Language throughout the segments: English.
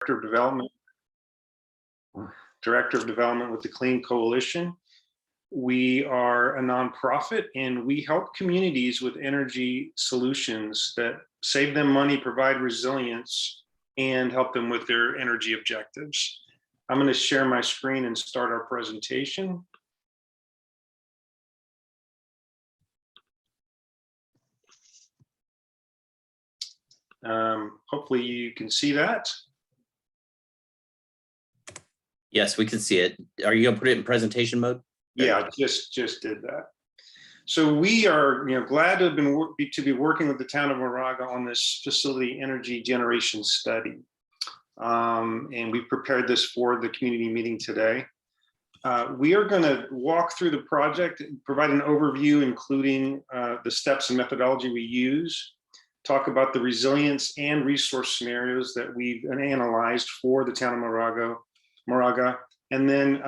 Director of Development, with the Clean Coalition. We are a nonprofit and we help communities with energy solutions that save them money, provide resilience, and help them with their energy objectives. I'm going to share my screen and start our presentation. Hopefully you can see that. Yes, we can see it. Are you gonna put it in presentation mode? Yeah, I just did that. So we are glad to be working with the town of Moraga on this facility energy generation study. And we prepared this for the community meeting today. We are going to walk through the project, provide an overview, including the steps and methodology we use, talk about the resilience and resource scenarios that we've analyzed for the town of Moraga, and then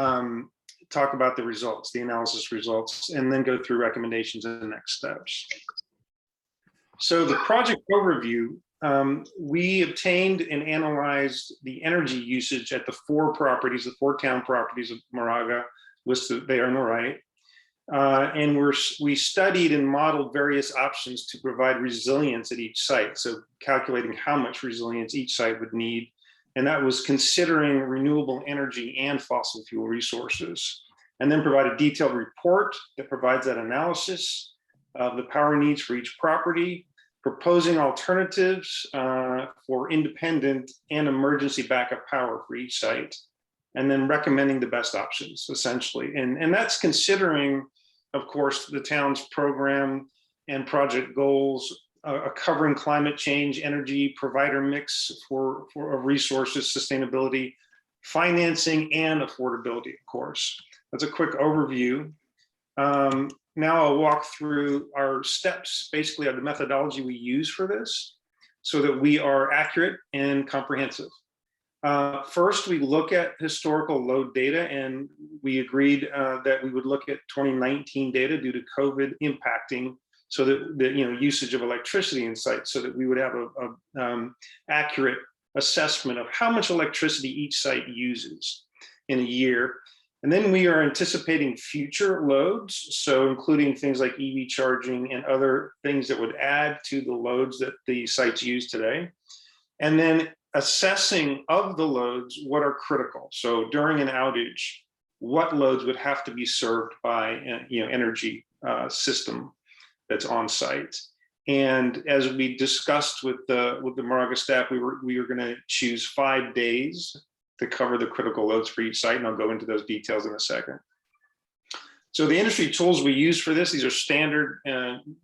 talk about the results, the analysis results, and then go through recommendations and the next steps. So the project overview, we obtained and analyzed the energy usage at the four town properties of Moraga, listed there on the right. And we studied and modeled various options to provide resilience at each site. So calculating how much resilience each site would need. And that was considering renewable energy and fossil fuel resources. And then provide a detailed report that provides that analysis of the power needs for each property, proposing alternatives for independent and emergency backup power for each site, and then recommending the best options, essentially. And that's considering, of course, the town's program and project goals, covering climate change, energy provider mix for resources, sustainability, financing, and affordability, of course. That's a quick overview. Now I'll walk through our steps, basically, of the methodology we use for this, so that we are accurate and comprehensive. First, we look at historical load data, and we agreed that we would look at 2019 data due to COVID impacting, so that the usage of electricity in sites, so that we would have a accurate assessment of how much electricity each site uses in a year. And then we are anticipating future loads, so including things like EV charging and other things that would add to the loads that the sites use today. And then assessing of the loads, what are critical. So during an outage, what loads would have to be served by energy system that's on site. And as we discussed with the Moraga staff, we were going to choose 5 days to cover the critical loads for each site, and I'll go into those details in a second. So the industry tools we use for this, these are standard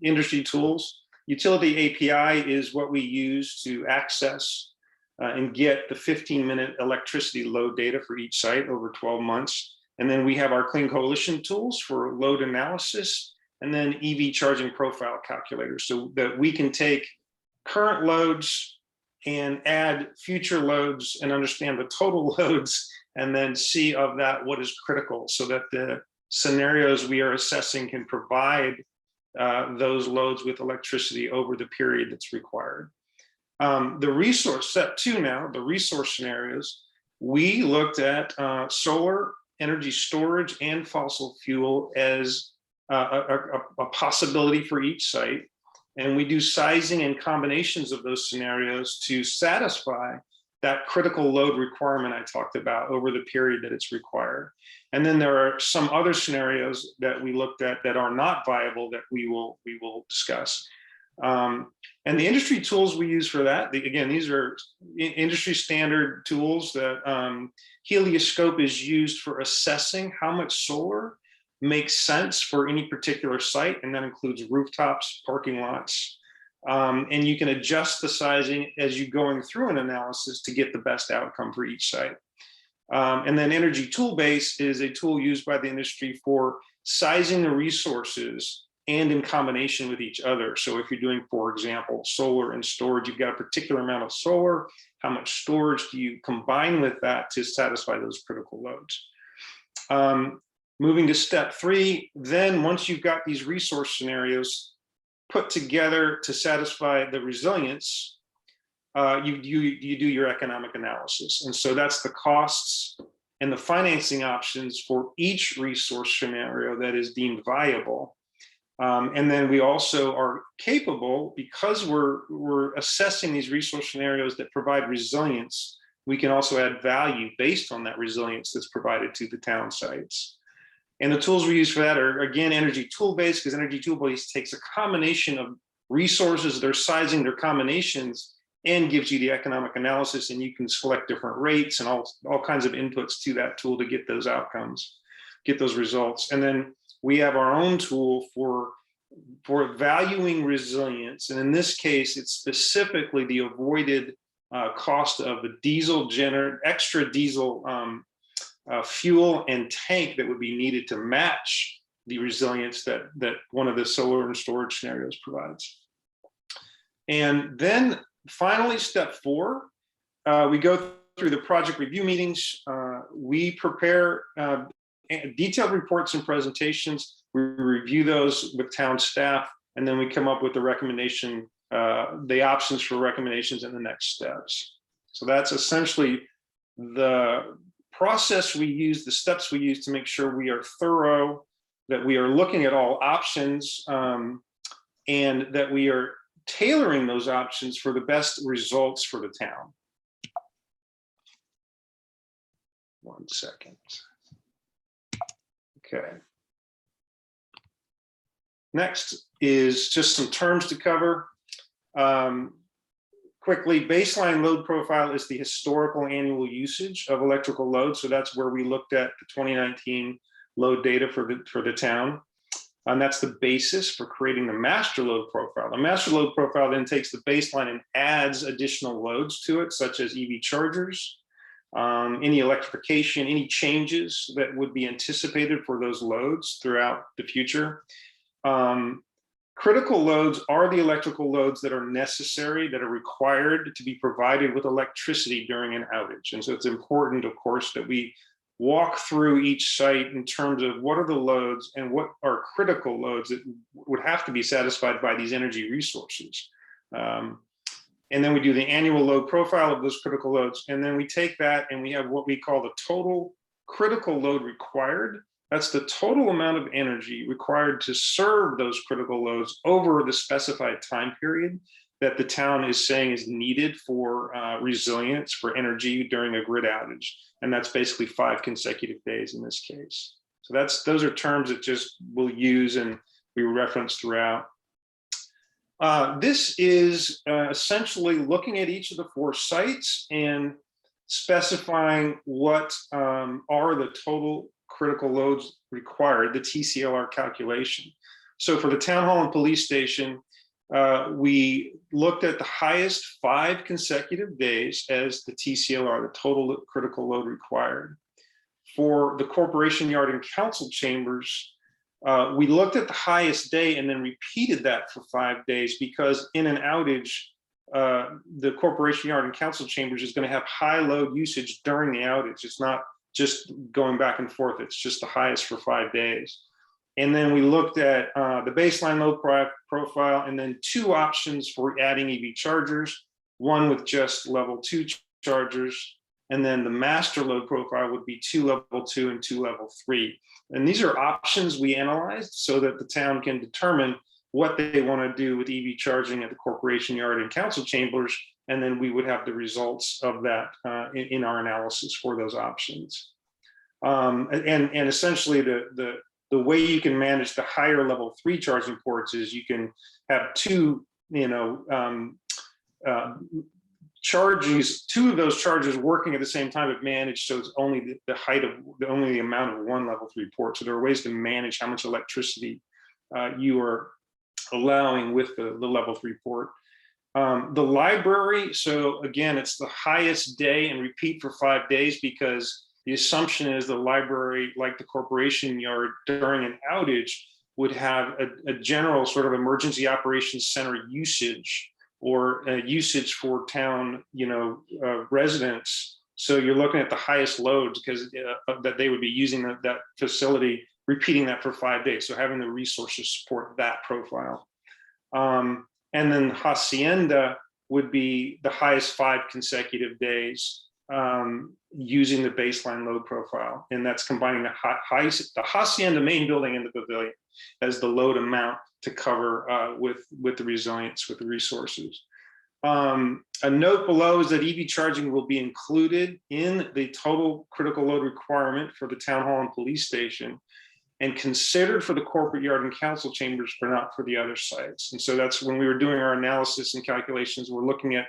industry tools. Utility API is what we use to access and get the 15-minute electricity load data for each site over 12 months. And then we have our Clean Coalition tools for load analysis, and then EV charging profile calculators, so that we can take current loads and add future loads and understand the total loads, and then see of that what is critical, so that the scenarios we are assessing can provide those loads with electricity over the period that's required. The resource, step 2 now, the resource scenarios, we looked at solar, energy storage, and fossil fuel as a possibility for each site. And we do sizing and combinations of those scenarios to satisfy that critical load requirement I talked about over the period that it's required. And then there are some other scenarios that we looked at that are not viable that we will discuss. And the industry tools we use for that, again, these are industry standard tools that Helioscope is used for assessing how much solar makes sense for any particular site, and that includes rooftops, parking lots, and you can adjust the sizing as you're going through an analysis to get the best outcome for each site. And then Energy Toolbase is a tool used by the industry for sizing the resources and in combination with each other. So if you're doing, for example, solar and storage, you've got a particular amount of solar, how much storage do you combine with that to satisfy those critical loads? Moving to step 3, then once you've got these resource scenarios put together to satisfy the resilience, you do your economic analysis. And so that's the costs and the financing options for each resource scenario that is deemed viable. And then we also are capable, because we're assessing these resource scenarios that provide resilience, we can also add value based on that resilience that's provided to the town sites. And the tools we use for that are, again, energy tool based, because energy tool based takes a combination of resources, their sizing, their combinations, and gives you the economic analysis, and you can select different rates and all kinds of inputs to that tool to get those outcomes, get those results. And then we have our own tool for valuing resilience. And in this case, it's specifically the avoided cost of the extra diesel fuel and tank that would be needed to match the resilience that one of the solar and storage scenarios provides. And then finally, step 4, we go through the project review meetings. We prepare detailed reports and presentations. We review those with town staff, and then we come up with the recommendation, the options for recommendations and the next steps. So that's essentially the process we use, the steps we use to make sure we are thorough, that we are looking at all options, and that we are tailoring those options for the best results for the town. One second. Okay. Next is just some terms to cover. Quickly, baseline load profile is the historical annual usage of electrical load. So that's where we looked at the 2019 load data for the town. And that's the basis for creating the master load profile. The master load profile then takes the baseline and adds additional loads to it, such as EV chargers, any electrification, any changes that would be anticipated for those loads throughout the future. Critical loads are the electrical loads that are necessary, that are required to be provided with electricity during an outage. And so it's important, of course, that we walk through each site in terms of what are the loads and what are critical loads that would have to be satisfied by these energy resources. And then we do the annual load profile of those critical loads. And then we take that and we have what we call the total critical load required. That's the total amount of energy required to serve those critical loads over the specified time period that the town is saying is needed for resilience, for energy during a grid outage. And that's basically 5 consecutive days in this case. So those are terms that just we'll use and we reference throughout. This is essentially looking at each of the 4 sites and specifying what are the total critical loads required, the TCLR calculation. So for the town hall and police station, we looked at the highest 5 consecutive days as the TCLR, the total critical load required. For the corporation yard and council chambers, we looked at the highest day and then repeated that for 5 days, because in an outage, the corporation yard and council chambers is going to have high load usage during the outage. It's not just going back and forth. It's just the highest for 5 days. And then we looked at the baseline load profile, and then 2 options for adding EV chargers, one with just level 2 chargers, and then the master load profile would be 2 level 2 and 2 level 3. And these are options we analyzed so that the town can determine what they want to do with EV charging at the corporation yard and council chambers, and then we would have the results of that in our analysis for those options. And essentially the way you can manage the higher level 3 charging ports is you can have 2, charges, 2 of those chargers working at the same time, but managed so it's only the height of only the amount of 1 level 3 port. So there are ways to manage how much electricity you are allowing with the level 3 port. The library, so again, it's the highest day and repeat for 5 days, because the assumption is the library, like the corporation yard during an outage, would have a general sort of emergency operations center usage, or usage for town, residents. So you're looking at the highest loads because that they would be using that facility, repeating that for 5 days. So having the resources support that profile. And then Hacienda would be the highest 5 consecutive days using the baseline load profile. And that's combining the hacienda main building and the pavilion as the load amount to cover with the resilience, with the resources. A note below is that EV charging will be included in the total critical load requirement for the town hall and police station, and considered for the corporate yard and council chambers, but not for the other sites. And so that's when we were doing our analysis and calculations, we're looking at,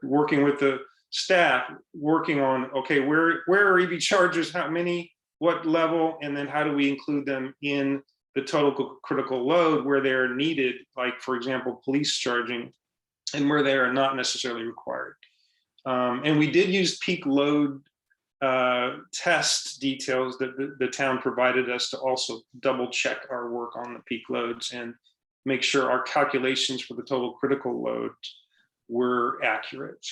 working with the staff, working on, okay, where are EV chargers, how many, what level, and then how do we include them in the total critical load where they're needed, like, for example, police charging, and where they are not necessarily required. And we did use peak load test details that the town provided us to also double check our work on the peak loads and make sure our calculations for the total critical load were accurate.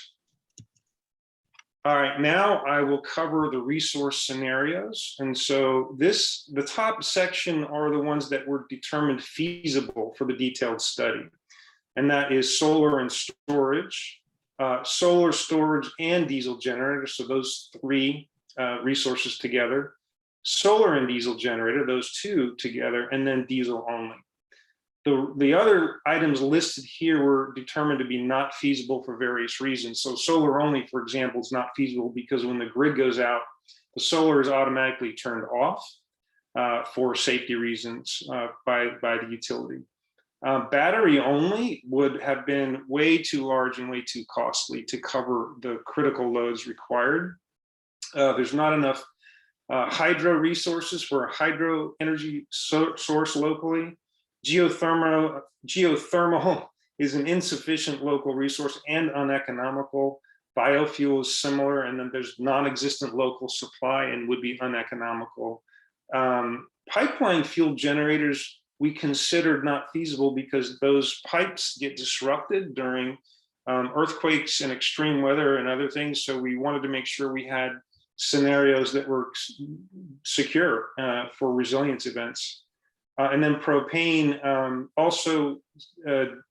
All right, now I will cover the resource scenarios. And so the top section are the ones that were determined feasible for the detailed study. And that is solar and storage, solar storage and diesel generator. So those 3 resources together, solar and diesel generator, those 2 together, and then diesel only. The other items listed here were determined to be not feasible for various reasons. So solar only, for example, is not feasible because when the grid goes out, the solar is automatically turned off for safety reasons by the utility. Battery only would have been way too large and way too costly to cover the critical loads required. There's not enough hydro resources for a hydro energy source locally. Geothermal is an insufficient local resource and uneconomical. Biofuel is similar, and then there's non-existent local supply and would be uneconomical. Pipeline fuel generators we considered not feasible because those pipes get disrupted during earthquakes and extreme weather and other things. So we wanted to make sure we had scenarios that were secure for resilience events. And then propane also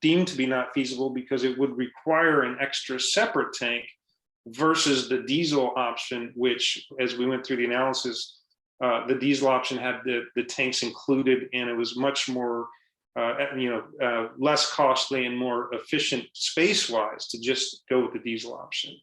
deemed to be not feasible because it would require an extra separate tank versus the diesel option, which, as we went through the analysis, the diesel option had the tanks included, and it was much more, less costly and more efficient space-wise to just go with the diesel option.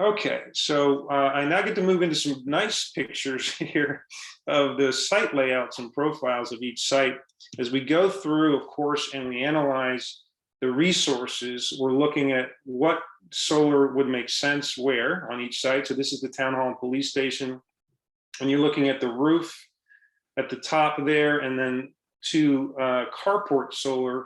Okay, so I now get to move into some nice pictures here of the site layouts and profiles of each site. As we go through, of course, and we analyze the resources, we're looking at what solar would make sense where on each site. So this is the town hall and police station. And you're looking at the roof at the top there, and then 2 carport solar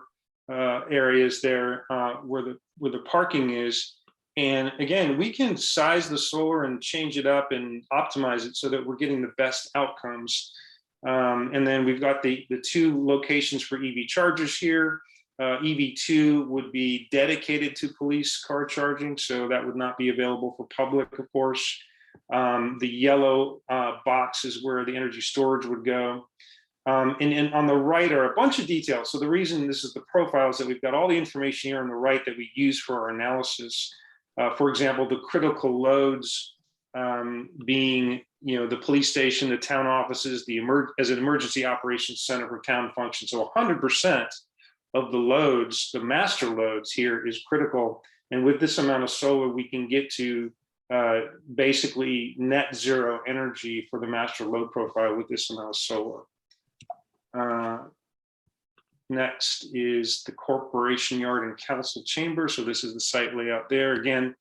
areas there where the parking is. And again, we can size the solar and change it up and optimize it so that we're getting the best outcomes. And then we've got the 2 locations for EV chargers here. EV2 would be dedicated to police car charging, so that would not be available for public, of course. The yellow box is where the energy storage would go. And on the right are a bunch of details. So the reason this is the profile is that we've got all the information here on the right that we use for our analysis. For example, the critical loads being, the police station, the town offices, as an emergency operations center for town function. So 100% of the loads, the master loads here is critical. And with this amount of solar, we can get to basically net zero energy for the master load profile with this amount of solar. Next is the corporation yard and council chamber. So this is the site layout there. Again,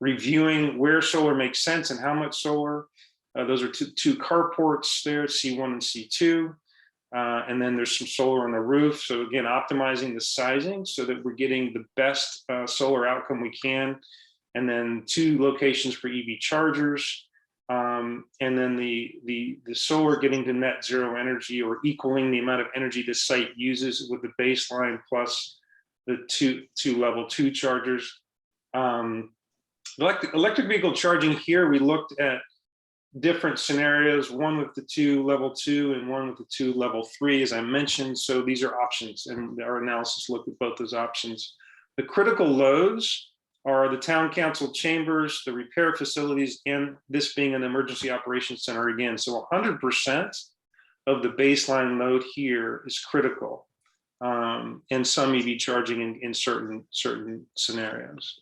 reviewing where solar makes sense and how much solar. Those are two carports there, C1 and C2. And then there's some solar on the roof. So again, optimizing the sizing so that we're getting the best solar outcome we can. And then 2 locations for EV chargers. And then the solar getting to net zero energy or equaling the amount of energy the site uses with the baseline plus the two level 2 chargers. Electric vehicle charging here, we looked at different scenarios, one with the 2 level 2 and one with the 2 level 3, as I mentioned. So these are options, and our analysis looked at both those options. The critical loads are the town council chambers, the repair facilities, and this being an emergency operations center again. So 100% of the baseline load here is critical, and some EV charging in certain scenarios.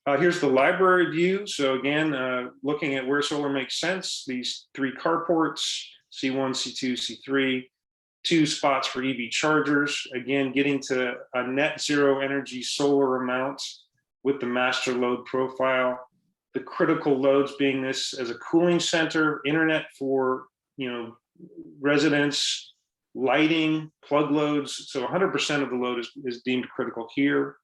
Here's the library view. So again, looking at where solar makes sense, these 3 carports, C1, C2, C3, 2 spots for EV chargers, again, getting to a net zero energy solar amount with the master load profile. The critical loads being this as a cooling center, internet for, residents, lighting, plug loads. So 100% of the load is deemed critical here.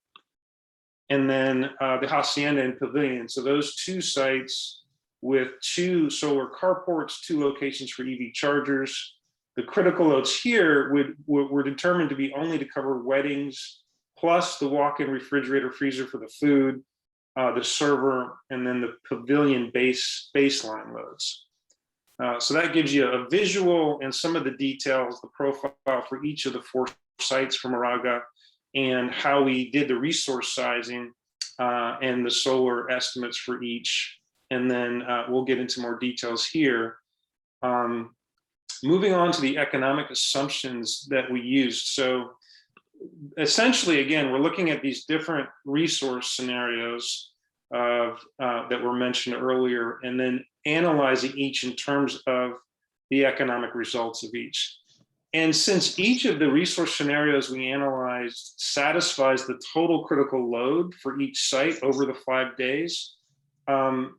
And then the hacienda and pavilion. So those 2 sites with 2 solar carports, 2 locations for EV chargers. The critical loads here were determined to be only to cover weddings, plus the walk-in refrigerator freezer for the food, the server, and then the pavilion baseline loads. So that gives you a visual and some of the details, the profile for each of the 4 sites from Moraga, and how we did the resource sizing and the solar estimates for each. And then we'll get into more details here. Moving on to the economic assumptions that we used. So essentially, again, we're looking at these different resource scenarios that were mentioned earlier, and then analyzing each in terms of the economic results of each. And since each of the resource scenarios we analyzed satisfies the total critical load for each site over the 5 days,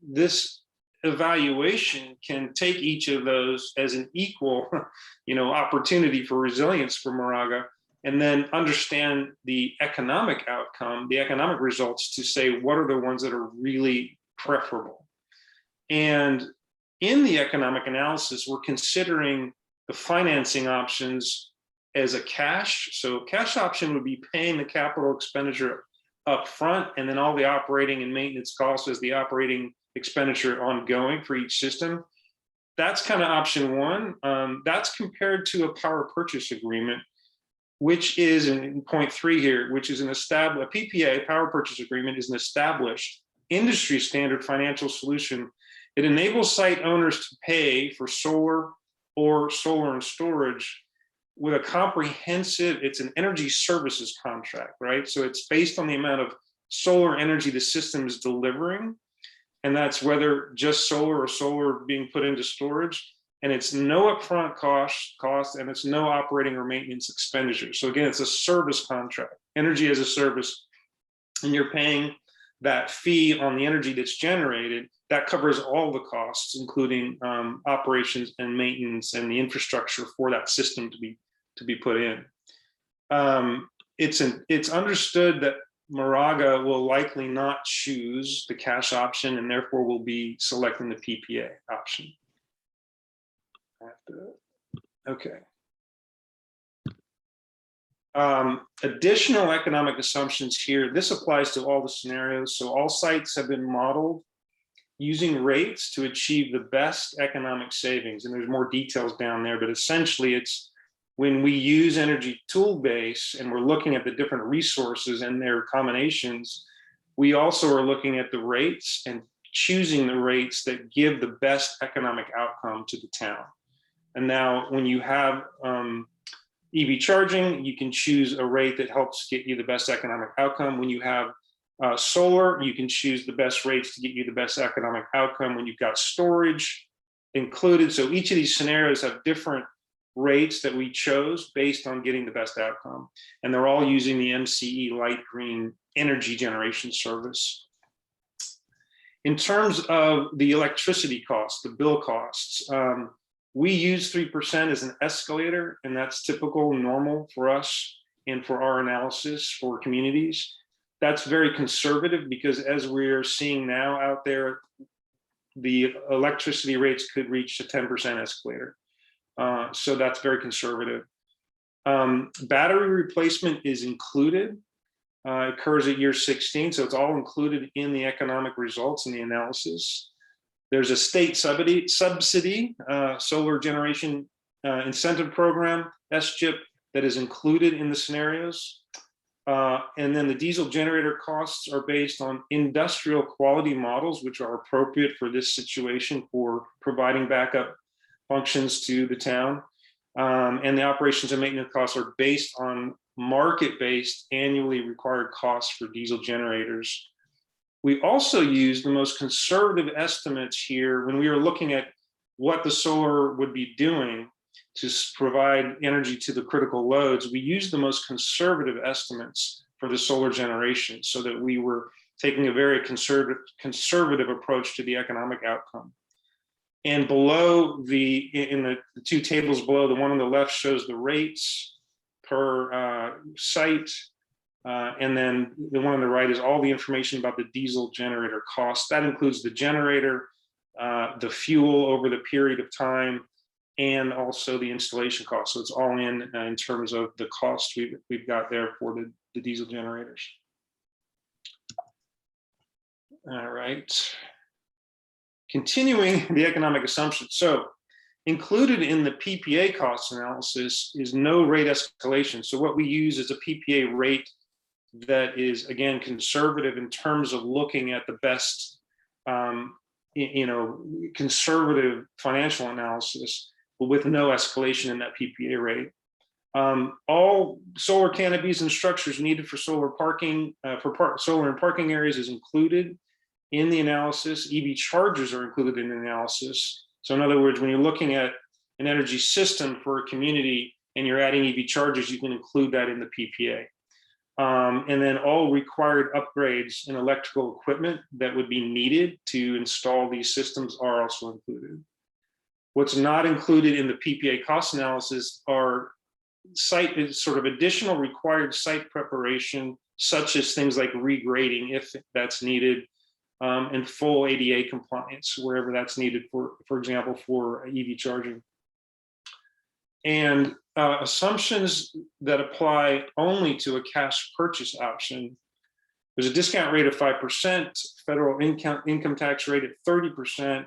this evaluation can take each of those as an equal, opportunity for resilience for Moraga, and then understand the economic outcome, the economic results, to say what are the ones that are really preferable. And in the economic analysis, we're considering the financing options as a cash. So cash option would be paying the capital expenditure up front, and then all the operating and maintenance costs as the operating expenditure ongoing for each system. That's kind of option 1. That's compared to a power purchase agreement, which is in point 3 here, which is a PPA, power purchase agreement, is an established industry standard financial solution. It enables site owners to pay for solar or solar and storage with a comprehensive, it's an energy services contract, right? So it's based on the amount of solar energy the system is delivering. And that's whether just solar or solar being put into storage. And it's no upfront cost, and it's no operating or maintenance expenditure. So again, it's a service contract, energy as a service, and you're paying that fee on the energy that's generated. That covers all the costs, including operations and maintenance and the infrastructure for that system to be put in. It's understood that Moraga will likely not choose the cash option, and therefore will be selecting the PPA option. Okay. Additional economic assumptions here. This applies to all the scenarios. So all sites have been modeled using rates to achieve the best economic savings. And there's more details down there, but essentially it's when we use energy tool base and we're looking at the different resources and their combinations, we also are looking at the rates and choosing the rates that give the best economic outcome to the town. And now when you have EV charging, you can choose a rate that helps get you the best economic outcome. When you have solar, you can choose the best rates to get you the best economic outcome when you've got storage included. So each of these scenarios have different rates that we chose based on getting the best outcome. And they're all using the MCE light green energy generation service. In terms of the electricity costs, the bill costs, we use 3% as an escalator, and that's typical, normal for us and for our analysis for communities. That's very conservative because as we're seeing now out there, the electricity rates could reach a 10% escalator. So that's very conservative. Battery replacement is included. It occurs at year 16, so it's all included in the economic results and the analysis. There's a state subsidy, solar generation incentive program, SGIP, that is included in the scenarios. And then the diesel generator costs are based on industrial quality models, which are appropriate for this situation for providing backup functions to the town. And the operations and maintenance costs are based on market-based annually required costs for diesel generators. We also use the most conservative estimates here when we are looking at what the solar would be doing to provide energy to the critical loads. We use the most conservative estimates for the solar generation so that we were taking a very conservative approach to the economic outcome. And below in the two tables below, the one on the left shows the rates per site. And then the one on the right is all the information about the diesel generator cost. That includes the generator, the fuel over the period of time, and also the installation cost. So it's all in terms of the cost we've got there for the diesel generators. All right. Continuing the economic assumptions. So included in the PPA cost analysis is no rate escalation. So what we use is a PPA rate that is, again, conservative in terms of looking at the best, conservative financial analysis, but with no escalation in that PPA rate. All solar canopies and structures needed for solar parking, solar and parking areas is included in the analysis. EV chargers are included in the analysis. So in other words, when you're looking at an energy system for a community and you're adding EV chargers, you can include that in the PPA. And then all required upgrades in electrical equipment that would be needed to install these systems are also included. What's not included in the PPA cost analysis are sort of additional required site preparation, such as things like regrading if that's needed, and full ADA compliance wherever that's needed, for example, for EV charging. And assumptions that apply only to a cash purchase option. There's a discount rate of 5%, federal income tax rate at 30%,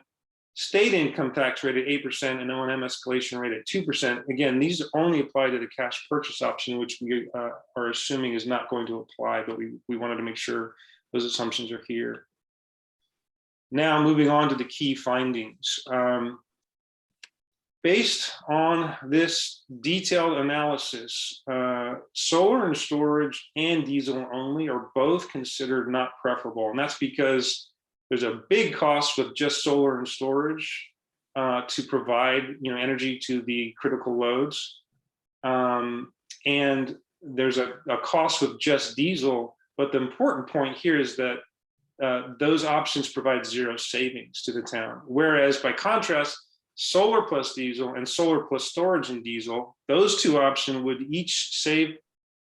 state income tax rate at 8%, and O&M escalation rate at 2%. Again, these only apply to the cash purchase option, which we are assuming is not going to apply, but we wanted to make sure those assumptions are here. Now, moving on to the key findings. Based on this detailed analysis, solar and storage and diesel only are both considered not preferable. And that's because there's a big cost with just solar and storage to provide energy to the critical loads. And there's a cost with just diesel. But the important point here is that those options provide zero savings to the town. Whereas by contrast, solar plus diesel and solar plus storage and diesel, those two options would each save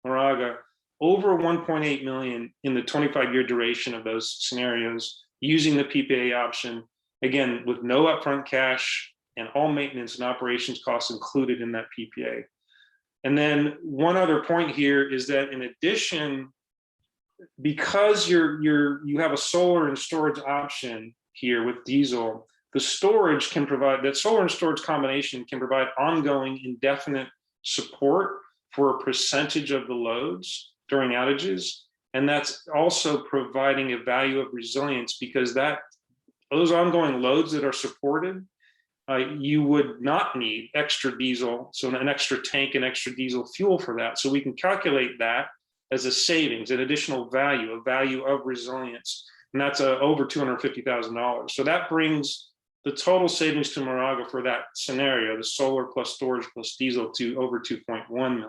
Moraga over 1.8 million in the 25-year duration of those scenarios using the PPA option, again, with no upfront cash and all maintenance and operations costs included in that PPA. And then one other point here is that in addition, because you have a solar and storage option here with diesel, the storage can provide, that solar and storage combination can provide ongoing indefinite support for a percentage of the loads during outages. And that's also providing a value of resilience because those ongoing loads that are supported, you would not need extra diesel, so an extra tank and extra diesel fuel for that. So we can calculate that as a savings, an additional value, a value of resilience. And that's over $250,000. So that brings the total savings to Moraga for that scenario, the solar plus storage plus diesel, to over 2.1 million.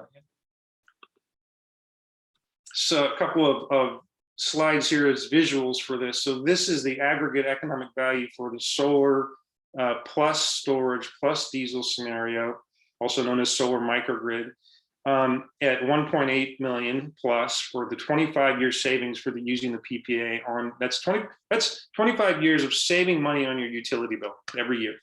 So a couple of slides here as visuals for this. So this is the aggregate economic value for the solar plus storage plus diesel scenario, also known as solar microgrid, at 1.8 million plus for the 25-year savings for using the PPA on, that's 25 years of saving money on your utility bill every year.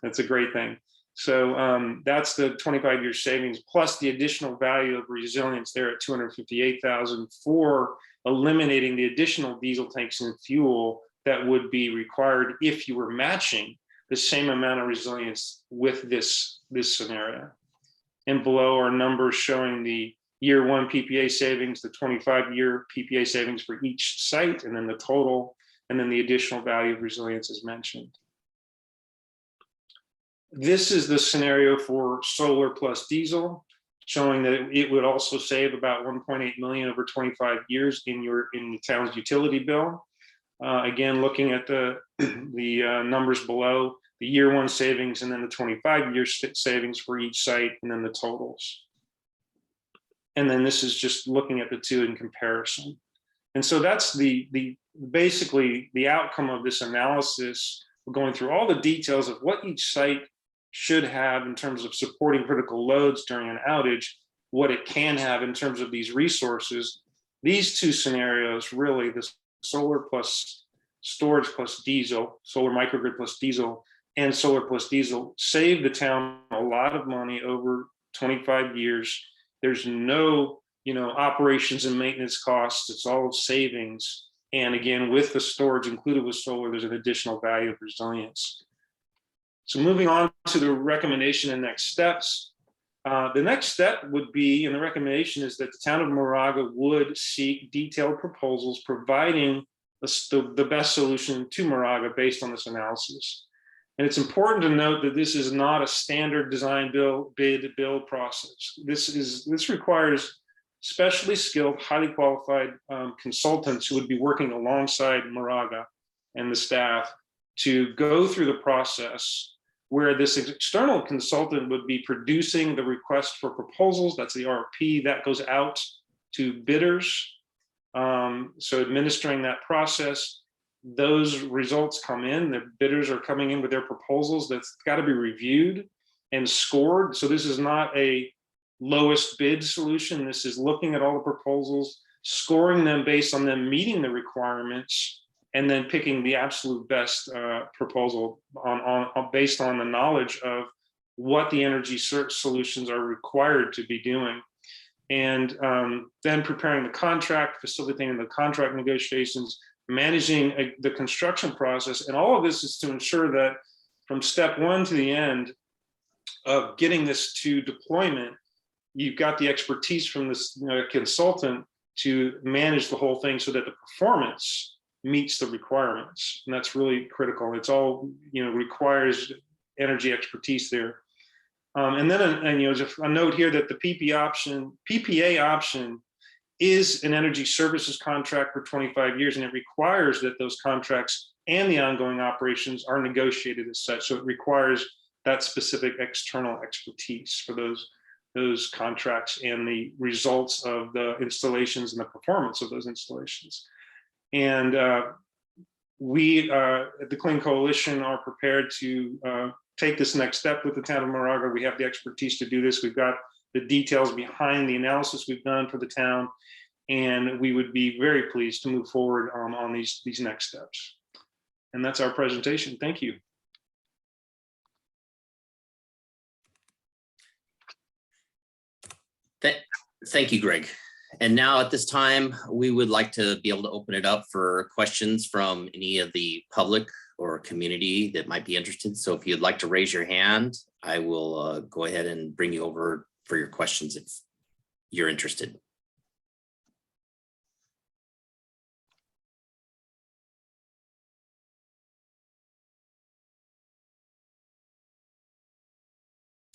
That's a great thing. So that's the 25-year savings plus the additional value of resilience there at 258,000 for eliminating the additional diesel tanks and fuel that would be required if you were matching the same amount of resilience with this scenario. And below are numbers showing the year one PPA savings, the 25-year PPA savings for each site, and then the total, and then the additional value of resilience as mentioned. This is the scenario for solar plus diesel, showing that it would also save about 1.8 million over 25 years in the town's utility bill. Again, looking at the numbers below, the year one savings, and then the 25-year savings for each site, and then the totals. And then this is just looking at the two in comparison. And so that's basically the outcome of this analysis. We're going through all the details of what each site should have in terms of supporting critical loads during an outage, what it can have in terms of these resources. These two scenarios, really, the solar plus storage plus diesel, solar microgrid plus diesel, and solar plus diesel, save the town a lot of money over 25 years. There's no, operations and maintenance costs. It's all savings. And again, with the storage included with solar, there's an additional value of resilience. So moving on to the recommendation and next steps. The next step would be, and the recommendation is that the town of Moraga would seek detailed proposals providing the best solution to Moraga based on this analysis. And it's important to note that this is not a standard design build process. This requires specially skilled, highly qualified consultants who would be working alongside Moraga and the staff to go through the process, where this external consultant would be producing the request for proposals. That's the RFP that goes out to bidders. So administering that process, those results come in, the bidders are coming in with their proposals that's got to be reviewed and scored. So this is not a lowest bid solution. This is looking at all the proposals, scoring them based on them meeting the requirements, and then picking the absolute best proposal based on the knowledge of what the energy solutions are required to be doing. And then preparing the contract, facilitating the contract negotiations, managing the construction process. And all of this is to ensure that from step one to the end of getting this to deployment, you've got the expertise from this consultant to manage the whole thing so that the performance meets the requirements. And that's really critical. It's all, requires energy expertise there. And then, just a note here that the PPA option is an energy services contract for 25 years, and it requires that those contracts and the ongoing operations are negotiated as such. So it requires that specific external expertise for those contracts and the results of the installations and the performance of those installations. And we at the Clean Coalition are prepared to take this next step with the town of Moraga. We have the expertise to do this. We've got the details behind the analysis we've done for the town, and we would be very pleased to move forward on these next steps. And that's our presentation. Thank you. Thank you, Greg. And now at this time, we would like to be able to open it up for questions from any of the public or community that might be interested. So if you'd like to raise your hand, I will go ahead and bring you over for your questions if you're interested.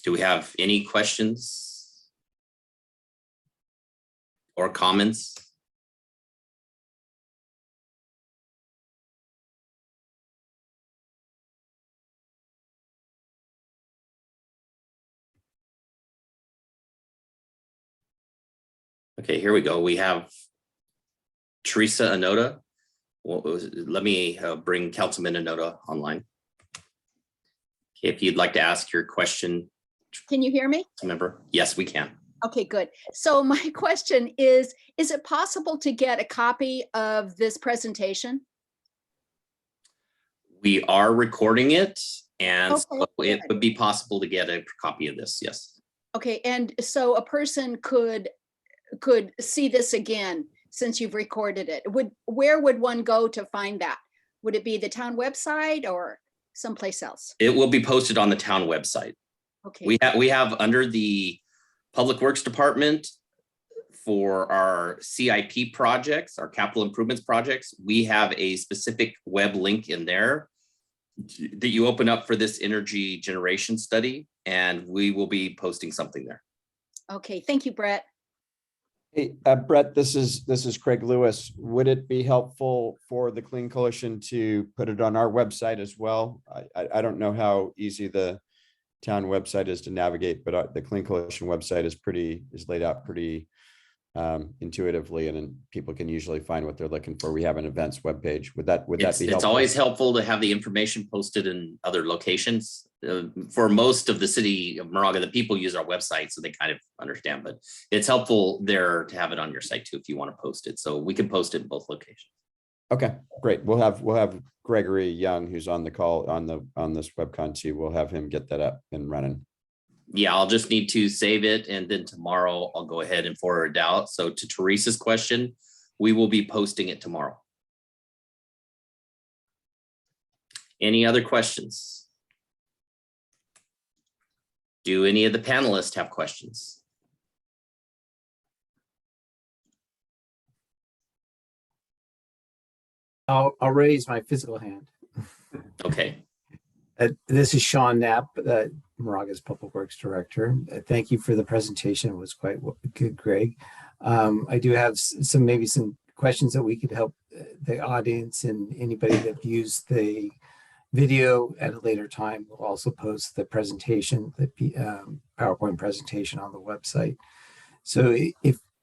Do we have any questions or comments? Okay, here we go. We have Teresa Anoda. Well, let me bring Councilman Anoda online. Okay, if you'd like to ask your question. Can you hear me? Remember? Yes, we can. Okay, good. So my question is it possible to get a copy of this presentation? We are recording it, and Okay, so it good. would be possible to get a copy of this, yes. Okay, and so a person could see this again since you've recorded it. Where would one go to find that? Would it be the town website or someplace else? It will be posted on the town website. Okay. We have under the Public Works Department, for our CIP projects, our capital improvements projects, we have a specific web link in there that you open up for this energy generation study, and we will be posting something there. Okay, thank you, Brett. Hey, Brett, this is Craig Lewis. Would it be helpful for the Clean Coalition to put it on our website as well? I don't know how easy the town website is to navigate, but the Clean Coalition website is laid out pretty intuitively, and then people can usually find what they're looking for. We have an events webpage. Would that be helpful? It's always helpful to have the information posted in other locations. For most of the city of Moraga, the people use our website, so they kind of understand, but it's helpful there to have it on your site too, if you want to post it. So we can post it in both locations. Okay, great. We'll have Gregory Young, who's on the call on this webcon too. We'll have him get that up and running. Yeah, I'll just need to save it, and then tomorrow I'll go ahead and forward it out. So to Teresa's question, we will be posting it tomorrow. Any other questions? Do any of the panelists have questions? I'll raise my physical hand. Okay. This is Sean Knapp, Moraga's Public Works Director. Thank you for the presentation. It was quite good, Greg. I do have maybe some questions that we could help the audience and anybody that views the video at a later time. We'll also post the presentation, the PowerPoint presentation on the website. So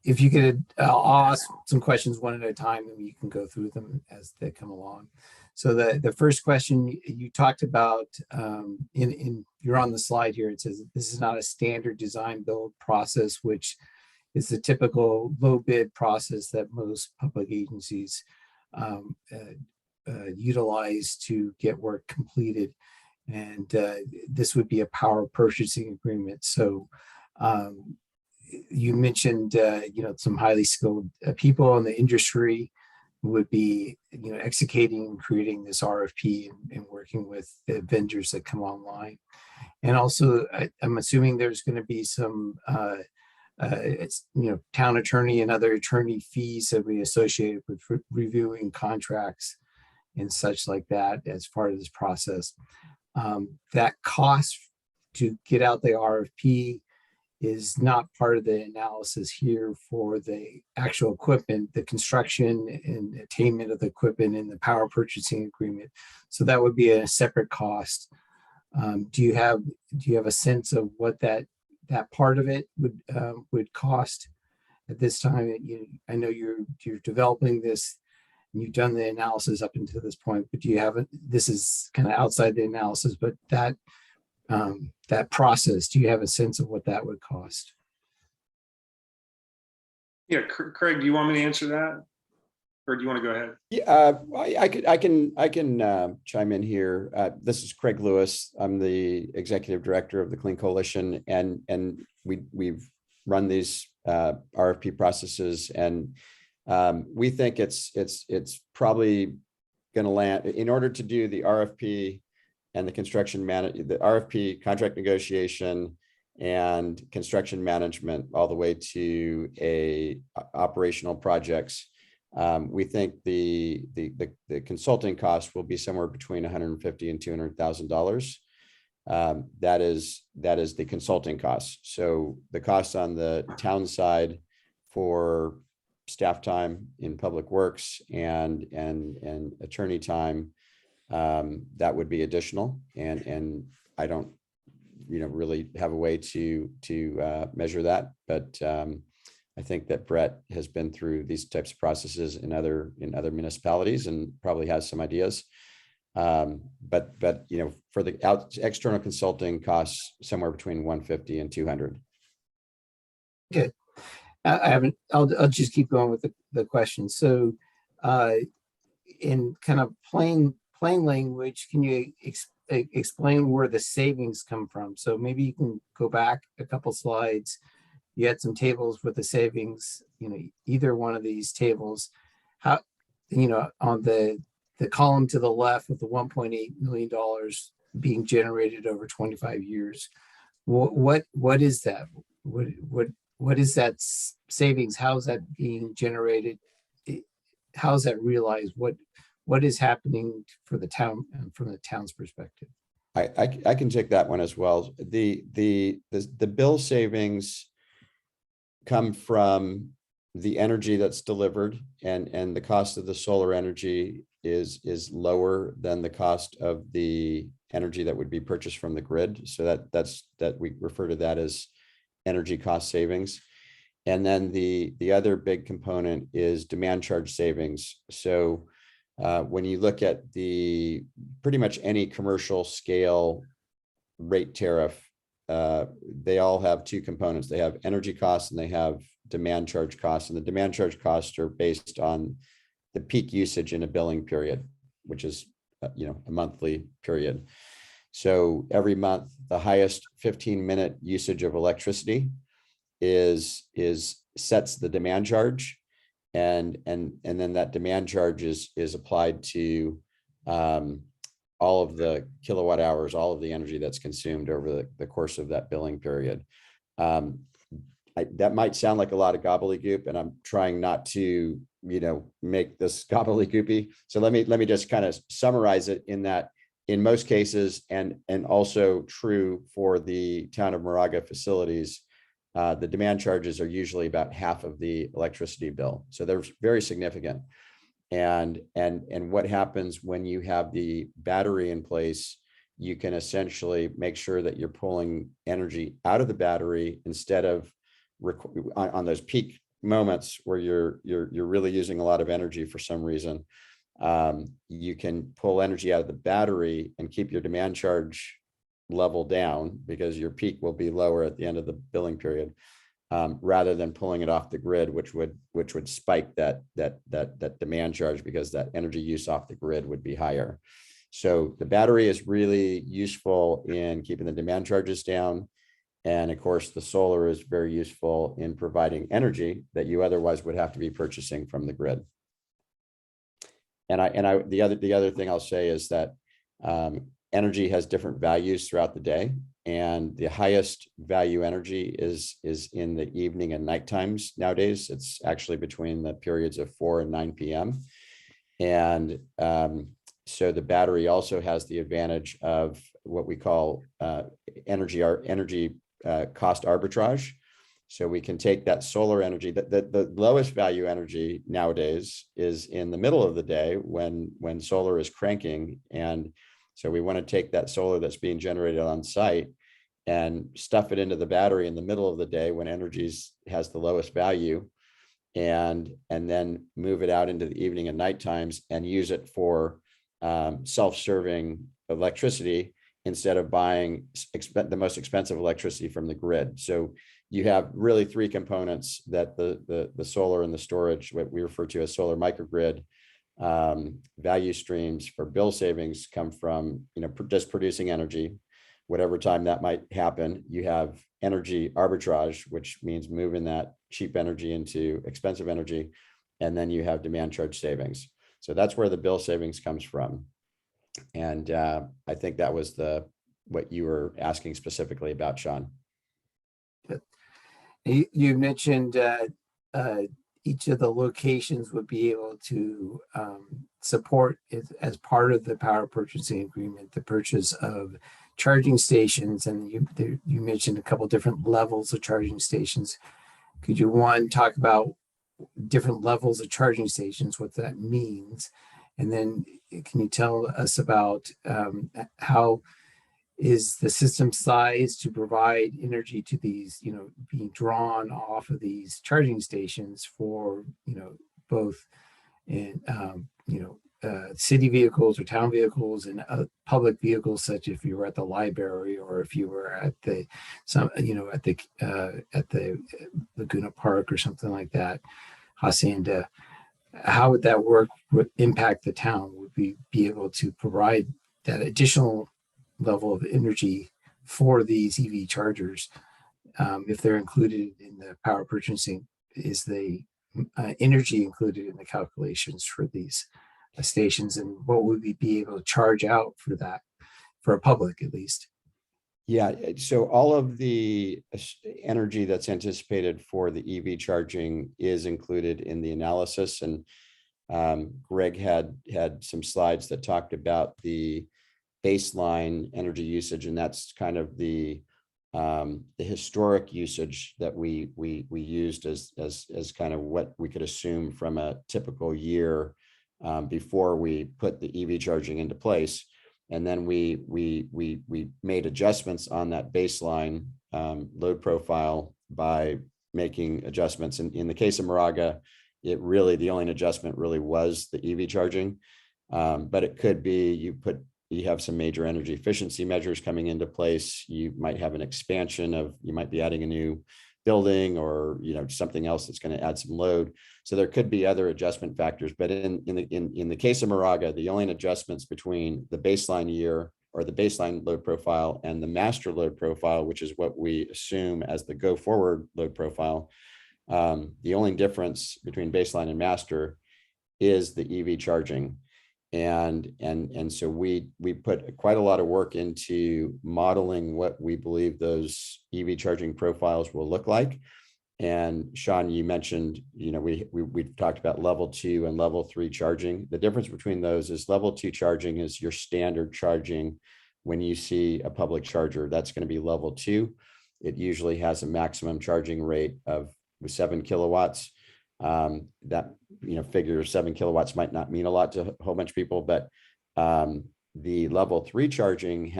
if you could, I'll ask some questions one at a time, and you can go through them as they come along. So the first question you talked about, you're on the slide here, it says this is not a standard design build process, which is the typical low bid process that most public agencies utilize to get work completed. And this would be a power purchasing agreement. So you mentioned some highly skilled people in the industry would be executing and creating this RFP and working with the vendors that come online. And also I'm assuming there's going to be some town attorney and other attorney fees that we associated with reviewing contracts and such like that as part of this process. That cost to get out the RFP is not part of the analysis here for the actual equipment, the construction and attainment of the equipment and the power purchasing agreement. So that would be a separate cost. Do you have a sense of what that part of it would cost at this time? I know you're developing this and you've done the analysis up until this point, but do you have this is kind of outside the analysis, but that process, do you have a sense of what that would cost? Yeah, Craig, do you want me to answer that? Or do you want to go ahead? Yeah, I can chime in here. This is Craig Lewis. I'm the executive director of the Clean Coalition, and we've run these RFP processes, and we think it's probably going to land in order to do the RFP and the construction the RFP contract negotiation and construction management all the way to operational projects. We think the consulting cost will be somewhere between $150,000 and $200,000. That is the consulting cost. So the cost on the town side for staff time in public works and attorney time, that would be additional. And I don't really have a way to measure that, but I think that Brett has been through these types of processes in other municipalities and probably has some ideas. But for the external consulting costs, somewhere between 150 and 200. Okay, I'll just keep going with the question. So, in kind of plain language, can you explain where the savings come from? So maybe you can go back a couple slides. You had some tables with the savings, either one of these tables, how, on the column to the left with the $1.8 million being generated over 25 years. What is that? What what is that savings? How's that being generated? How's that realized? What is happening for the town from the town's perspective? I can take that one as well. The bill savings come from the energy that's delivered, and the cost of the solar energy is lower than the cost of the energy that would be purchased from the grid. So that we refer to that as energy cost savings. And then the other big component is demand charge savings. So when you look at pretty much any commercial scale rate tariff, they all have two components. They have energy costs and they have demand charge costs. And the demand charge costs are based on the peak usage in a billing period, which is a monthly period. So every month, the highest 15-minute usage of electricity sets the demand charge. And then that demand charge is applied to all of the kilowatt hours, all of the energy that's consumed over the course of that billing period. That might sound like a lot of gobbledygook, and I'm trying not to, make this gobbledygooky. So let me just kind of summarize it in that in most cases, and also true for the town of Moraga facilities, the demand charges are usually about half of the electricity bill. So they're very significant. And what happens when you have the battery in place, you can essentially make sure that you're pulling energy out of the battery instead of on those peak moments where you're really using a lot of energy for some reason. You can pull energy out of the battery and keep your demand charge level down because your peak will be lower at the end of the billing period, rather than pulling it off the grid, which would spike that demand charge because that energy use off the grid would be higher. So the battery is really useful in keeping the demand charges down. And of course, the solar is very useful in providing energy that you otherwise would have to be purchasing from the grid. And the other thing I'll say is that energy has different values throughout the day, and the highest value energy is in the evening and night times nowadays. It's actually between the periods of 4 and 9 p.m. And so the battery also has the advantage of what we call energy cost arbitrage. So we can take that solar energy, the lowest value energy nowadays is in the middle of the day when solar is cranking. And so we want to take that solar that's being generated on site and stuff it into the battery in the middle of the day when energy has the lowest value, and then move it out into the evening and night times and use it for self-serving electricity instead of buying the most expensive electricity from the grid. So you have really three components that the solar and the storage, what we refer to as solar microgrid, value streams for bill savings come from, just producing energy, whatever time that might happen. You have energy arbitrage, which means moving that cheap energy into expensive energy. And then you have demand charge savings. So that's where the bill savings comes from. And I think that was what you were asking specifically about, Sean. You mentioned each of the locations would be able to support it as part of the power purchasing agreement, the purchase of charging stations. And you mentioned a couple different levels of charging stations. Could you talk about different levels of charging stations, what that means? And then can you tell us about how is the system size to provide energy to these, being drawn off of these charging stations for, both in, city vehicles or town vehicles and public vehicles, such if you were at the library or if you were at the Laguna Park or something like that, Hacienda. How would that work, would impact the town? Would we be able to provide that additional level of energy for these EV chargers if they're included in the power purchasing? Is the energy included in the calculations for these stations, and what would we be able to charge out for that, for a public at least? Yeah, so all of the energy that's anticipated for the EV charging is included in the analysis. And Greg had some slides that talked about the baseline energy usage, and that's kind of the historic usage that we used as kind of what we could assume from a typical year before we put the EV charging into place. And then we made adjustments on that baseline load profile by making adjustments. And in the case of Moraga, the only adjustment really was the EV charging. But it could be you have some major energy efficiency measures coming into place. You might have an expansion you might be adding a new building, or something else that's going to add some load. So there could be other adjustment factors. But in the case of Moraga, the only adjustments between the baseline year or the baseline load profile and the master load profile, which is what we assume as the go forward load profile, the only difference between baseline and master is the EV charging. And so we put quite a lot of work into modeling what we believe those EV charging profiles will look like. And Sean, you mentioned, we talked about level 2 and level 3 charging. The difference between those is level 2 charging is your standard charging. When you see a public charger, that's going to be level 2. It usually has a maximum charging rate of 7 kilowatts. That figure 7 kilowatts might not mean a lot to a whole bunch of people, but the level 3 charging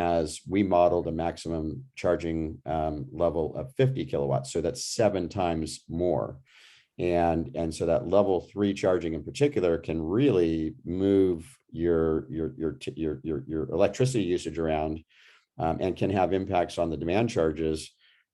we modeled a maximum charging level of 50 kilowatts, so that's 7 times more. And so that level 3 charging in particular can really move your electricity usage around, and can have impacts on the demand charges.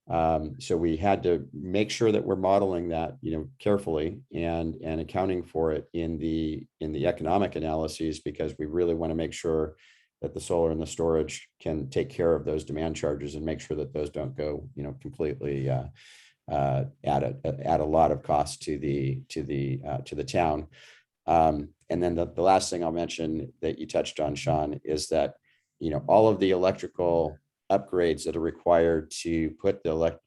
So we had to make sure that we're modeling that, carefully and accounting for it in the economic analyses, because we really want to make sure that the solar and the storage can take care of those demand charges and make sure that those don't go, completely add a lot of cost to the town. And then the last thing I'll mention that you touched on, Sean, is that all of the electrical upgrades that are required to put the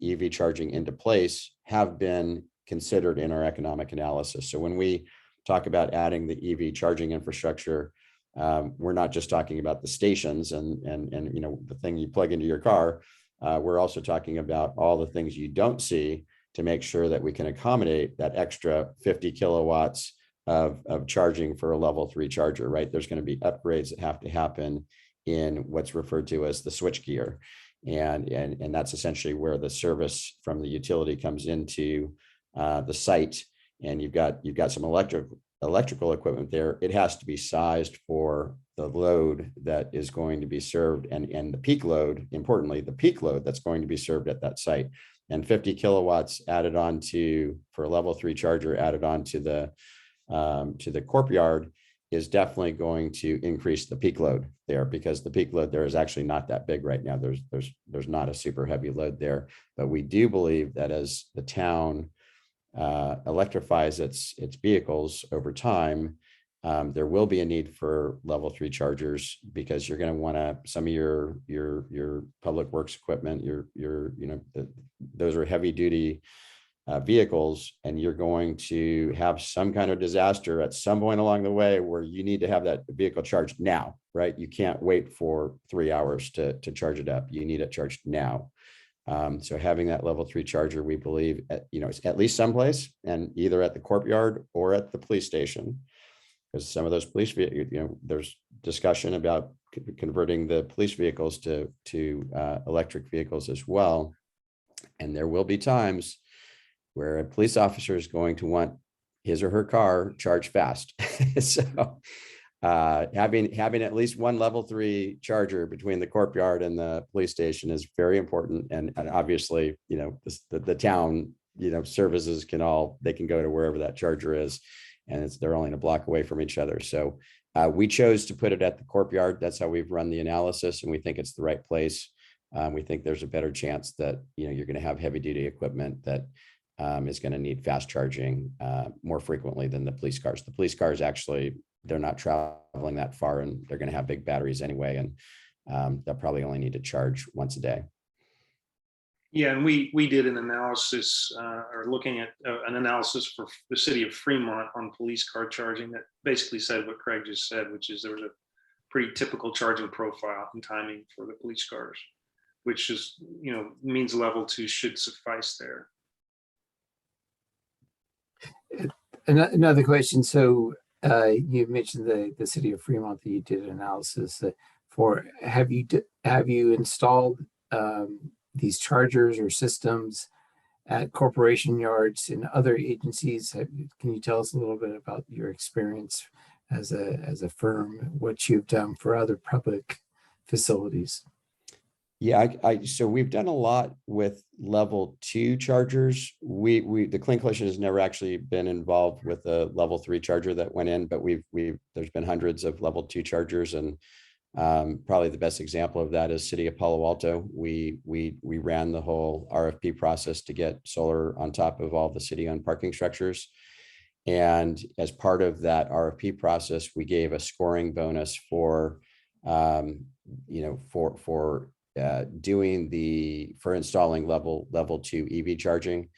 EV charging into place have been considered in our economic analysis. So when we talk about adding the EV charging infrastructure, we're not just talking about the stations and the thing you plug into your car. We're also talking about all the things you don't see to make sure that we can accommodate that extra 50 kilowatts of charging for a level 3 charger, right? There's going to be upgrades that have to happen in what's referred to as the switchgear. And that's essentially where the service from the utility comes into the site. And you've got some electrical equipment there. It has to be sized for the load that is going to be served, and the peak load, importantly, the peak load that's going to be served at that site. And 50 kilowatts added on for a level 3 charger added on to the courtyard is definitely going to increase the peak load there, because the peak load there is actually not that big right now. There's not a super heavy load there, but we do believe that as the town electrifies its vehicles over time, there will be a need for level 3 chargers, because you're going to want to, some of your public works equipment, those are heavy duty vehicles, and you're going to have some kind of disaster at some point along the way where you need to have that vehicle charged now, right? You can't wait for 3 hours to charge it up. You need it charged now. So having that level 3 charger, we believe, at least someplace, and either at the courtyard or at the police station, because some of those police vehicles, there's discussion about converting the police vehicles to electric vehicles as well. And there will be times where a police officer is going to want his or her car charged fast. So having at least one level 3 charger between the courtyard and the police station is very important. And obviously, the town, services can go to wherever that charger is, and they're only a block away from each other. So we chose to put it at the courtyard. That's how we've run the analysis, and we think it's the right place. We think there's a better chance that you're going to have heavy duty equipment that is going to need fast charging more frequently than the police cars. The police cars, actually, they're not traveling that far, and they're going to have big batteries anyway. And they'll probably only need to charge once a day. Yeah, and we did an analysis, or looking at an analysis for the city of Fremont on police car charging that basically said what Craig just said, which is there was a pretty typical charging profile and timing for the police cars, which is, means level 2 should suffice there. Another question. So you mentioned the city of Fremont that you did an analysis for. Have you installed these chargers or systems at corporation yards and other agencies? Can you tell us a little bit about your experience as a firm, what you've done for other public facilities? Yeah, so we've done a lot with level 2 chargers. The Clean Coalition has never actually been involved with a level 3 charger that went in, but there's been hundreds of level 2 chargers, and probably the best example of that is City of Palo Alto. We ran the whole RFP process to get solar on top of all the city-owned parking structures. And as part of that RFP process, we gave a scoring bonus for installing level 2 EV charging.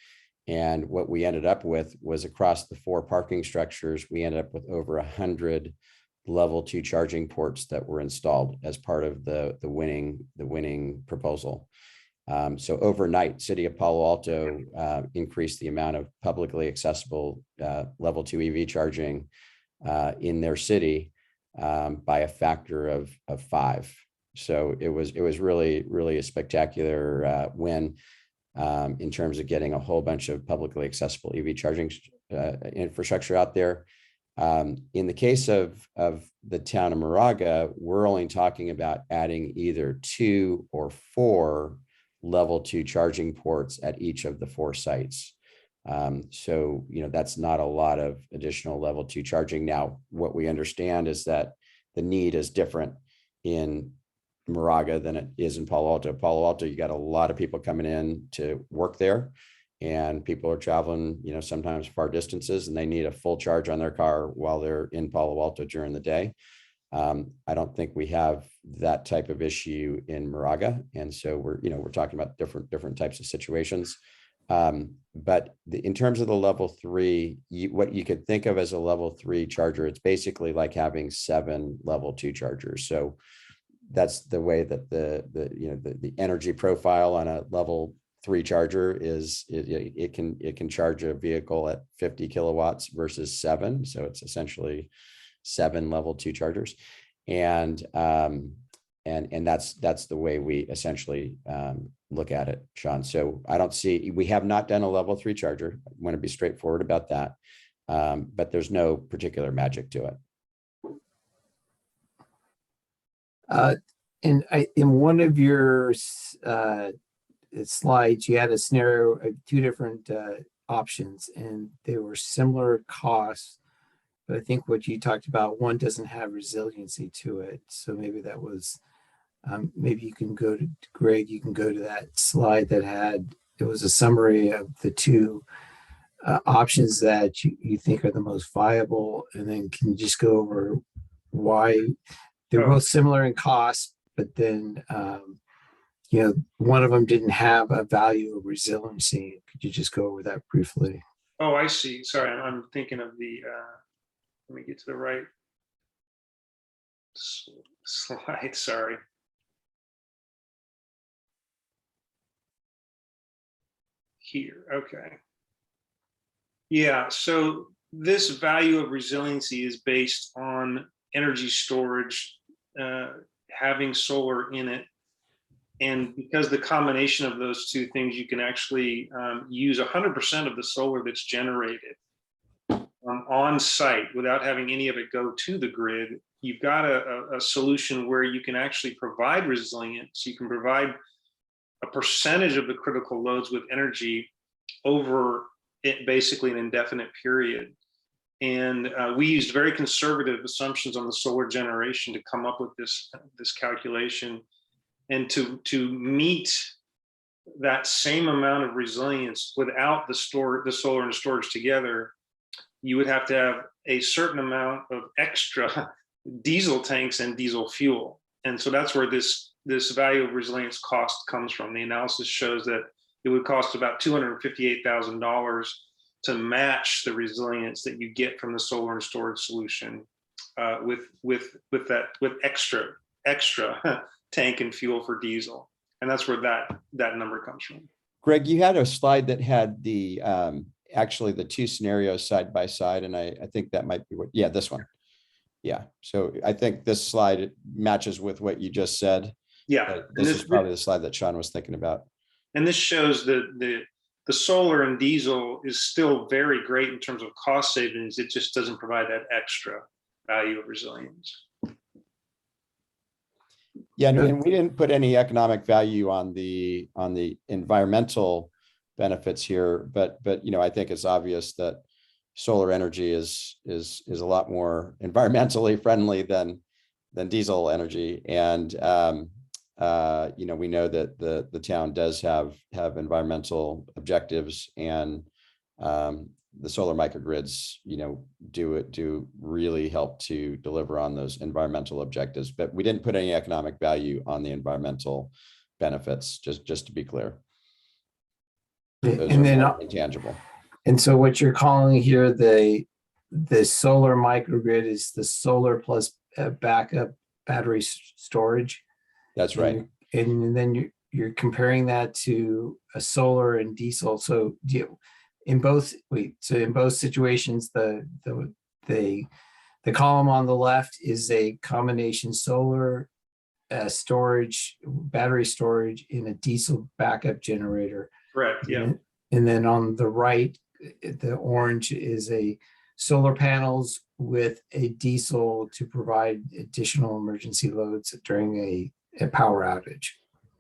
And what we ended up with was, across the 4 parking structures, we ended up with over 100 level 2 charging ports that were installed as part of the winning proposal. So overnight, City of Palo Alto increased the amount of publicly accessible level 2 EV charging in their city by a factor of 5. So it was really a spectacular win in terms of getting a whole bunch of publicly accessible EV charging infrastructure out there. In the case of the town of Moraga, we're only talking about adding either 2 or 4 level 2 charging ports at each of the 4 sites. So, that's not a lot of additional level 2 charging. Now, what we understand is that the need is different in Moraga than it is in Palo Alto. Palo Alto, you got a lot of people coming in to work there, and people are traveling, sometimes far distances, and they need a full charge on their car while they're in Palo Alto during the day. I don't think we have that type of issue in Moraga, and so we're talking about different types of situations. But in terms of the level 3, what you could think of as a level 3 charger, it's basically like having 7 level 2 chargers. So that's the way that the energy profile on a level 3 charger is. It can charge a vehicle at 50 kilowatts versus 7. So it's essentially 7 level 2 chargers. And that's the way we essentially look at it, Sean. So we have not done a level 3 charger. I want to be straightforward about that. But there's no particular magic to it. In one of your slides, you had a scenario of 2 different options, and they were similar costs. But I think what you talked about, one doesn't have resiliency to it. So maybe that was, maybe you can go to, Greg, you can go to that slide it was a summary of the 2 options that you think are the most viable. And then can you just go over why they're both similar in cost, but then, one of them didn't have a value of resiliency. Could you just go over that briefly? Oh, I see. Sorry, I'm thinking of the, let me get to the right slide, sorry. Here, okay. Yeah, so this value of resiliency is based on energy storage, having solar in it. And because the combination of those 2 things, you can actually use 100% of the solar that's generated on site without having any of it go to the grid. You've got a solution where you can actually provide resilience. You can provide a percentage of the critical loads with energy over basically an indefinite period. And we used very conservative assumptions on the solar generation to come up with this calculation. And to meet that same amount of resilience without the solar and the storage together, you would have to have a certain amount of extra diesel tanks and diesel fuel. And so that's where this value of resilience cost comes from. The analysis shows that it would cost about $258,000 to match the resilience that you get from the solar and storage solution with extra tank and fuel for diesel. And that's where that number comes from. Greg, you had a slide that had the actually the two scenarios side by side, and I think that might be what, yeah, this one. Yeah, so I think this slide matches with what you just said. Yeah, this is probably the slide that Sean was thinking about. And this shows the solar and diesel is still very great in terms of cost savings. It just doesn't provide that extra value of resilience. Yeah, and we didn't put any economic value on the environmental benefits here, but you know, I think it's obvious that solar energy is a lot more environmentally friendly than diesel energy, and you know, we know that the town does have environmental objectives, and the solar microgrids, you know, do really help to deliver on those environmental objectives. But we didn't put any economic value on the environmental benefits, just to be clear. Those And then are intangible. And so what you're calling here the solar microgrid is the solar plus backup battery storage. That's right. And then you're comparing that to a solar and diesel. So in both situations, the column on the left is a combination solar storage, battery storage in a diesel backup generator. Correct. Yeah. And then on the right, the orange is a solar panels with a diesel to provide additional emergency loads during a power outage.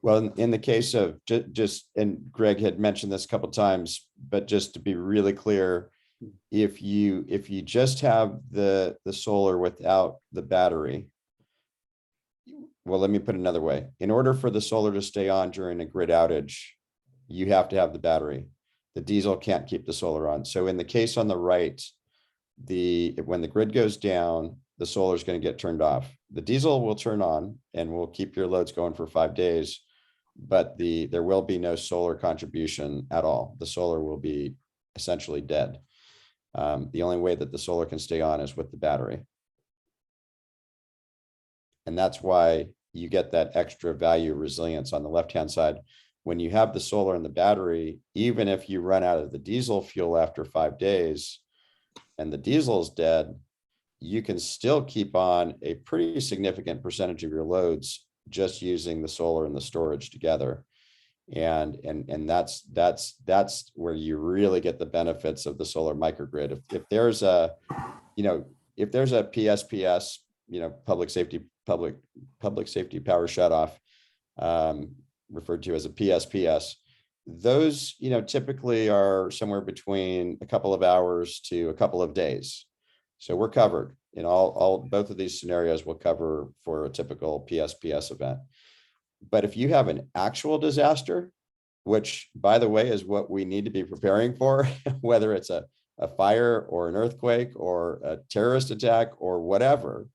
Well, in the case of just, and Greg had mentioned this a couple of times, but just to be really clear, if you just have the solar without the battery, well, let me put it another way. In order for the solar to stay on during a grid outage, you have to have the battery. The diesel can't keep the solar on. So in the case on the right, when the grid goes down, the solar is going to get turned off. The diesel will turn on and will keep your loads going for 5 days, but there will be no solar contribution at all. The solar will be essentially dead. The only way that the solar can stay on is with the battery. And that's why you get that extra value resilience on the left-hand side. When you have the solar and the battery, even if you run out of the diesel fuel after 5 days and the diesel is dead, you can still keep on a pretty significant percentage of your loads just using the solar and the storage together. And that's where you really get the benefits of the solar microgrid. If there's a PSPS, public safety power shutoff, referred to as a PSPS, those typically are somewhere between a couple of hours to a couple of days. So we're covered in both of these scenarios. Will cover for a typical PSPS event. But if you have an actual disaster, which by the way is what we need to be preparing for, whether it's a fire or an earthquake or a terrorist attack or whatever,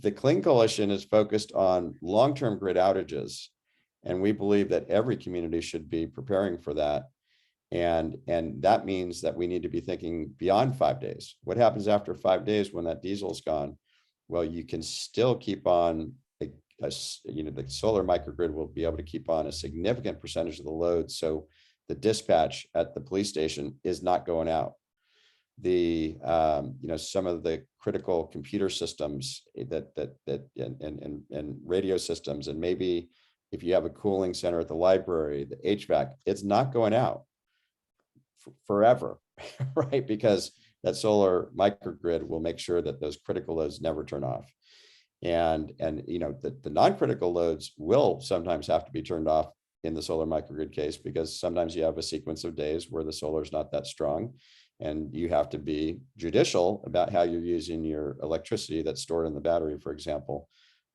the Clean Coalition is focused on long-term grid outages. And we believe that every community should be preparing for that. And that means that we need to be thinking beyond 5 days. What happens after 5 days when that diesel is gone? Well, you can still keep on, the solar microgrid will be able to keep on a significant percentage of the load. So the dispatch at the police station is not going out. Some of the critical computer systems and radio systems, and maybe if you have a cooling center at the library, the HVAC, it's not going out forever, right? Because that solar microgrid will make sure that those critical loads never turn off. And the non-critical loads will sometimes have to be turned off in the solar microgrid case, because sometimes you have a sequence of days where the solar is not that strong, and you have to be judicial about how you're using your electricity that's stored in the battery, for example.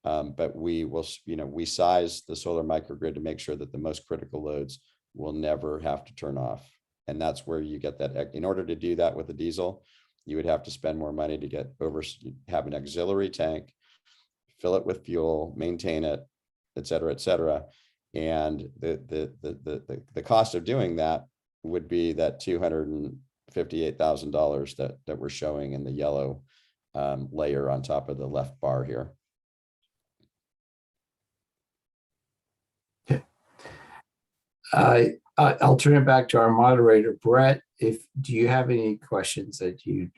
But we will, we size the solar microgrid to make sure that the most critical loads will never have to turn off. And that's where you get that. In order to do that with the diesel, you would have to spend more money to have an auxiliary tank, fill it with fuel, maintain it, et cetera, et cetera. And the cost of doing that would be that $258,000 that we're showing in the yellow layer on top of the left bar here. I'll turn it back to our moderator, Brett. Do you have any questions that you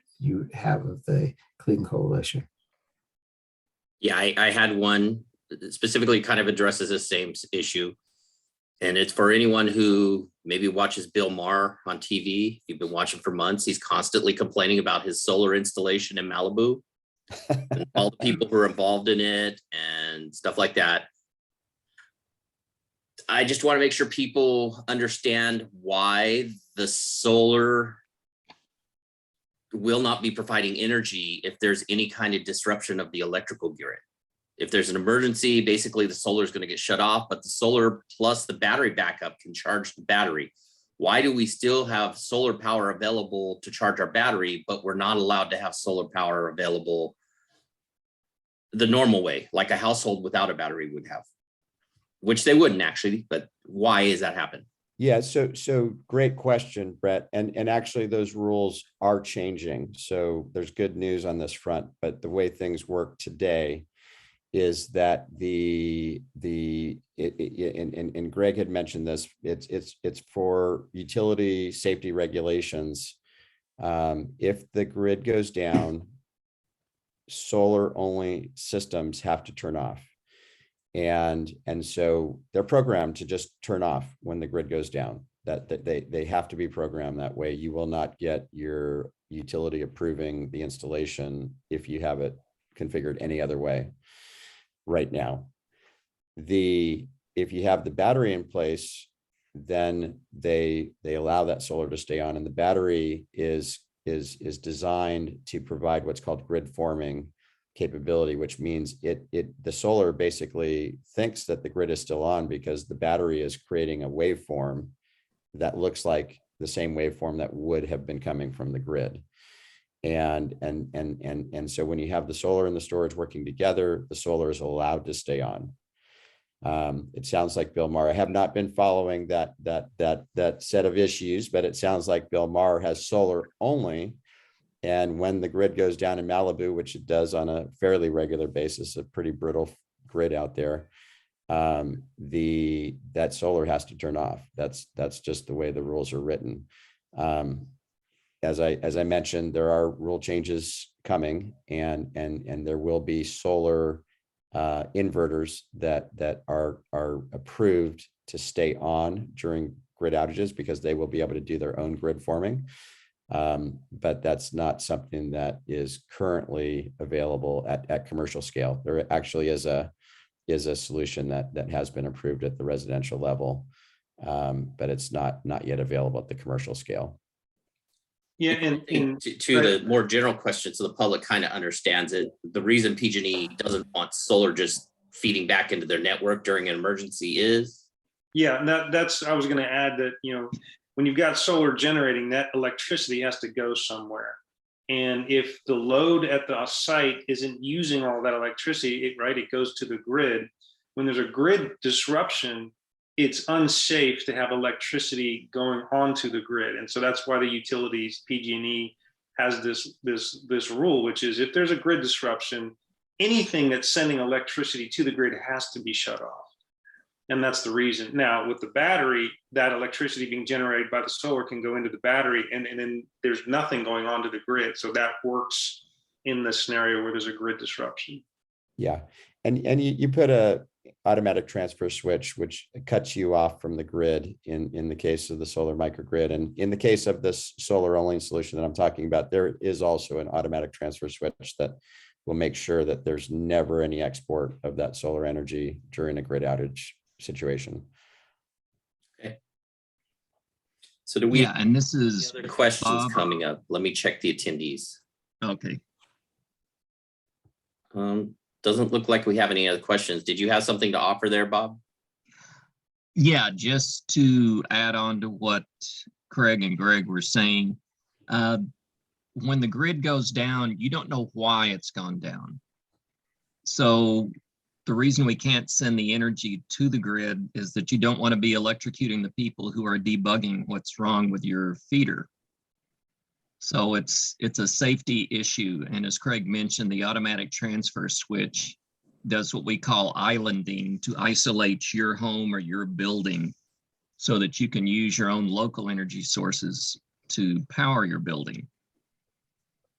have of the Clean Coalition? Yeah, I had one specifically kind of addresses the same issue. And it's for anyone who maybe watches Bill Maher on TV. You've been watching for months. He's constantly complaining about his solar installation in Malibu and all the people who are involved in it and stuff like that. I just want to make sure people understand why the solar will not be providing energy if there's any kind of disruption of the electrical grid. If there's an emergency, basically the solar is going to get shut off, but the solar plus the battery backup can charge the battery. Why do we still have solar power available to charge our battery, but we're not allowed to have solar power available the normal way, like a household without a battery would have? Which they wouldn't actually, but why is that happen? Yeah, so great question, Brett. And actually those rules are changing. So there's good news on this front, but the way things work today is that and Greg had mentioned this, it's for utility safety regulations. If the grid goes down, solar only systems have to turn off. And so they're programmed to just turn off when the grid goes down. That they have to be programmed that way. You will not get your utility approving the installation if you have it configured any other way right now. If you have the battery in place, then they allow that solar to stay on, and the battery is designed to provide what's called grid forming capability, which means the solar basically thinks that the grid is still on because the battery is creating a waveform that looks like the same waveform that would have been coming from the grid. And so when you have the solar and the storage working together, the solar is allowed to stay on. It sounds like Bill Maher. I have not been following that set of issues, but it sounds like Bill Maher has solar only. And when the grid goes down in Malibu, which it does on a fairly regular basis, a pretty brittle grid out there, that solar has to turn off. That's just the way the rules are written. As I mentioned, there are rule changes coming, and there will be solar inverters that are approved to stay on during grid outages because they will be able to do their own grid forming. But that's not something that is currently available at commercial scale. There actually is a solution that has been approved at the residential level, but it's not yet available at the commercial scale. Yeah, And to the more general question, so the public kind of understands it. The reason PG&E doesn't want solar just feeding back into their network during an emergency is? yeah, that's I was going to add that, when you've got solar generating, that electricity has to go somewhere. And if the load at the site isn't using all that electricity, it goes to the grid. When there's a grid disruption, it's unsafe to have electricity going onto the grid. And so that's why the utilities, PG&E, has this rule, which is if there's a grid disruption, anything that's sending electricity to the grid has to be shut off. And that's the reason. Now, with the battery, that electricity being generated by the solar can go into the battery, and then there's nothing going on to the grid. So that works in the scenario where there's a grid disruption. Yeah, and you put a automatic transfer switch, which cuts you off from the grid in the case of the solar microgrid. And in the case of this solar only solution that I'm talking about, there is also an automatic transfer switch that will make sure that there's never any export of that solar energy during a grid outage situation. Okay. So do we Yeah, and this is have other questions Bob. coming up? Let me check the attendees. Okay. Doesn't look like we have any other questions. Did you have something to offer there, Bob? Yeah, just to add on to what Craig and Greg were saying, when the grid goes down, you don't know why it's gone down. So the reason we can't send the energy to the grid is that you don't want to be electrocuting the people who are debugging what's wrong with your feeder. So it's a safety issue. And as Craig mentioned, the automatic transfer switch does what we call islanding to isolate your home or your building so that you can use your own local energy sources to power your building.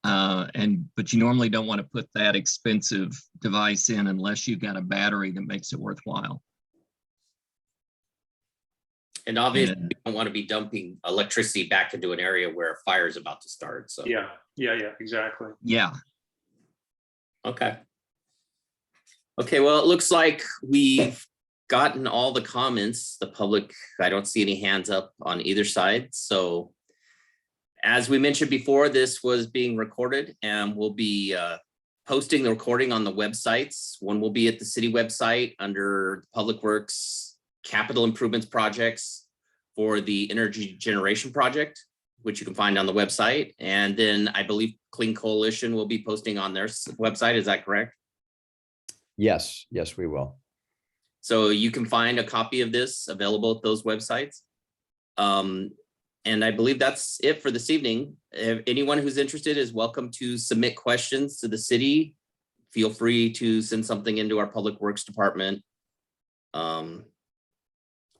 But you normally don't want to put that expensive device in unless you've got a battery that makes it worthwhile. And obviously, And- we don't want to be dumping electricity back into an area where a fire is about to start. So, Yeah, exactly. Yeah, okay. Okay, well, it looks like we've gotten all the comments. The public, I don't see any hands up on either side. So as we mentioned before, this was being recorded and we'll be posting the recording on the websites. One will be at the city website under Public Works Capital Improvements Projects for the Energy Generation Project, which you can find on the website. And then I believe Clean Coalition will be posting on their website. Is that correct? Yes, we will. So you can find a copy of this available at those websites. And I believe that's it for this evening. If anyone who's interested is welcome to submit questions to the city. Feel free to send something into our Public Works Department.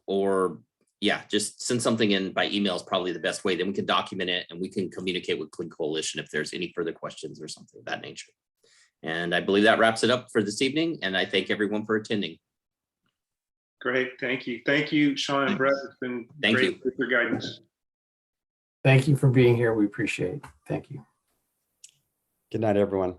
Or yeah, just send something in by email is probably the best way. Then we can document it and we can communicate with Clean Coalition if there's any further questions or something of that nature. And I believe that wraps it up for this evening. And I thank everyone for attending. Great, thank you. Thank you, Sean and Brett. It's been Thank great you. with your guidance. Thank you for being here. We appreciate it. Thank you. Good night, everyone.